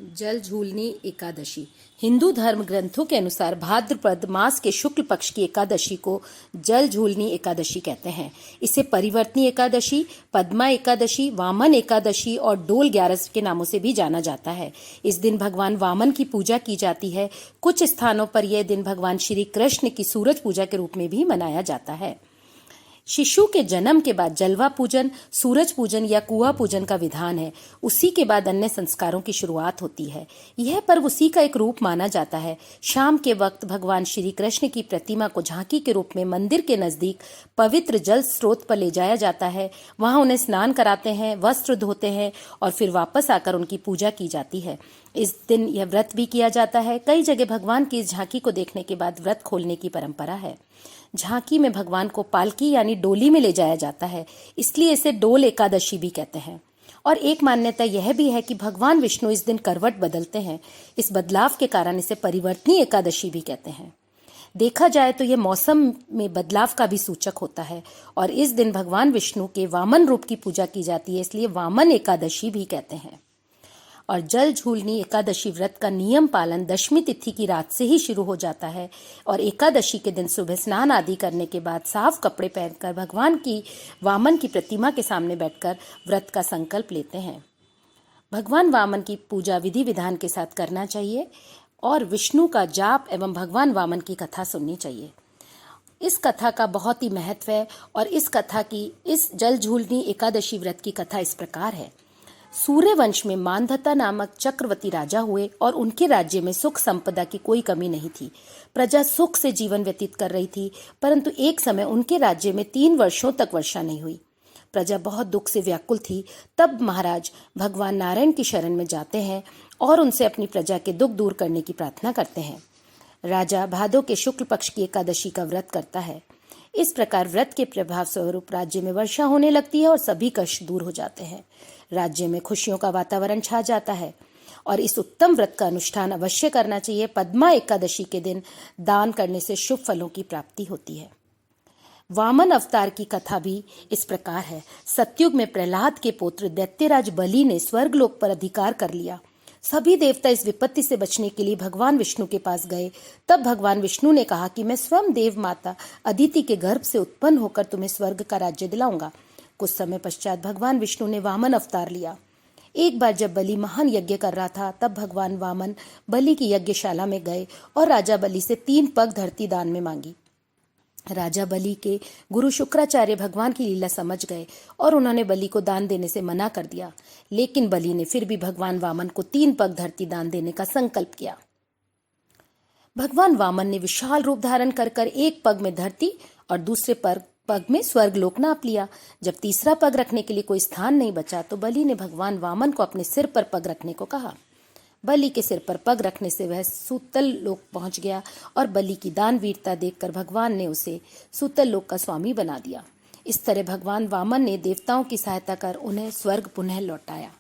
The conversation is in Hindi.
जल झूलनी एकादशी। हिंदू धर्म ग्रंथों के अनुसार भाद्रपद मास के शुक्ल पक्ष की एकादशी को जल झूलनी एकादशी कहते हैं। इसे परिवर्तनी एकादशी, पद्मा एकादशी, वामन एकादशी और डोल 11 के नामों से भी जाना जाता है। इस दिन भगवान वामन की पूजा की जाती है। कुछ स्थानों पर यह दिन भगवान श्री कृष्ण की सूरज पूजा के रूप में भी मनाया जाता है। शिशु के जन्म के बाद जलवा पूजन, सूरज पूजन या कुआं पूजन का विधान है। उसी के बाद अन्य संस्कारों की शुरुआत होती है। यह पर्व उसी का एक रूप माना जाता है। शाम के वक्त भगवान श्री कृष्ण की प्रतिमा को झांकी के रूप में मंदिर के नजदीक पवित्र जल स्रोत पर ले जाया जाता है। वहां उन्हें स्नान कराते हैं, वस्त्र धोते हैं और फिर वापस आकर उनकी पूजा की जाती है। इस दिन यह व्रत भी किया जाता है। कई जगह भगवान की इस झांकी को देखने के बाद व्रत खोलने की परंपरा है। झांकी में भगवान को पालकी यानी डोली में ले जाया जाता है, इसलिए इसे डोल एकादशी भी कहते हैं। और एक मान्यता यह भी है कि भगवान विष्णु इस दिन करवट बदलते हैं। इस बदलाव के कारण इसे परिवर्तनी एकादशी भी कहते हैं। देखा जाए तो यह मौसम में बदलाव का भी सूचक होता है और इस दिन भगवान विष्णु के वामन रूप की पूजा की जाती है, इसलिए वामन एकादशी भी कहते हैं। और जल झूलनी एकादशी व्रत का नियम पालन दशमी तिथि की रात से ही शुरू हो जाता है और एकादशी के दिन सुबह स्नान आदि करने के बाद साफ कपड़े पहनकर भगवान की वामन की प्रतिमा के सामने बैठकर व्रत का संकल्प लेते हैं। भगवान वामन की पूजा विधि विधान के साथ करना चाहिए और विष्णु का जाप एवं भगवान वामन की कथा सुननी चाहिए। इस कथा का बहुत ही महत्व है और इस जल झूलनी एकादशी व्रत की कथा इस प्रकार है। सूर्यवंश में मानधता नामक चक्रवर्ती राजा हुए और उनके राज्य में सुख संपदा की कोई कमी नहीं थी। प्रजा सुख से जीवन व्यतीत कर रही थी, परंतु एक समय उनके राज्य में 3 वर्षों तक वर्षा नहीं हुई। प्रजा बहुत दुख से व्याकुल थी। तब महाराज भगवान नारायण की शरण में जाते हैं और उनसे अपनी प्रजा के दुख दूर करने की प्रार्थना करते हैं। राजा भादो के शुक्ल पक्ष की एकादशी का व्रत करता है। इस प्रकार व्रत के प्रभाव स्वरूप राज्य में वर्षा होने लगती है और सभी कष्ट दूर हो जाते हैं। राज्य में खुशियों का वातावरण छा जाता है और इस उत्तम व्रत का अनुष्ठान अवश्य करना चाहिए। पद्मा एकादशी के दिन दान करने से शुभ फलों की प्राप्ति होती है। वामन अवतार की कथा भी इस प्रकार है। सतयुग में प्रहलाद के पुत्र दैत्यराज बलि ने स्वर्गलोक पर अधिकार कर लिया। सभी देवता इस विपत्ति से बचने के लिए भगवान विष्णु के पास गए। तब भगवान विष्णु ने कहा कि मैं स्वयं देव माता अदिति के गर्भ से उत्पन्न होकर तुम्हें स्वर्ग का राज्य दिलाऊंगा। कुछ समय पश्चात भगवान विष्णु ने वामन अवतार लिया। एक बार जब बलि महान यज्ञ कर रहा था, तब भगवान वामन बलि की यज्ञशाला में गए और राजा बलि से 3 पग धरती दान में मांगी। राजा बलि के गुरु शुक्राचार्य भगवान की लीला समझ गए और उन्होंने बलि को दान देने से मना कर दिया, लेकिन बलि ने फिर भी भगवान वामन को 3 पग धरती दान देने का संकल्प किया। भगवान वामन ने विशाल रूप धारण कर एक पग में धरती और दूसरे पग में स्वर्गलोक नाप लिया। जब तीसरा पग रखने के लिए कोई स्थान नहीं बचा तो बलि ने भगवान वामन को अपने सिर पर पग रखने को कहा। बलि के सिर पर पग रखने से वह सूतल लोक पहुंच गया और बलि की दान वीरता देखकर भगवान ने उसे सूतल लोक का स्वामी बना दिया। इस तरह भगवान वामन ने देवताओं की सहायता कर उन्हें स्वर्ग पुनः लौटाया।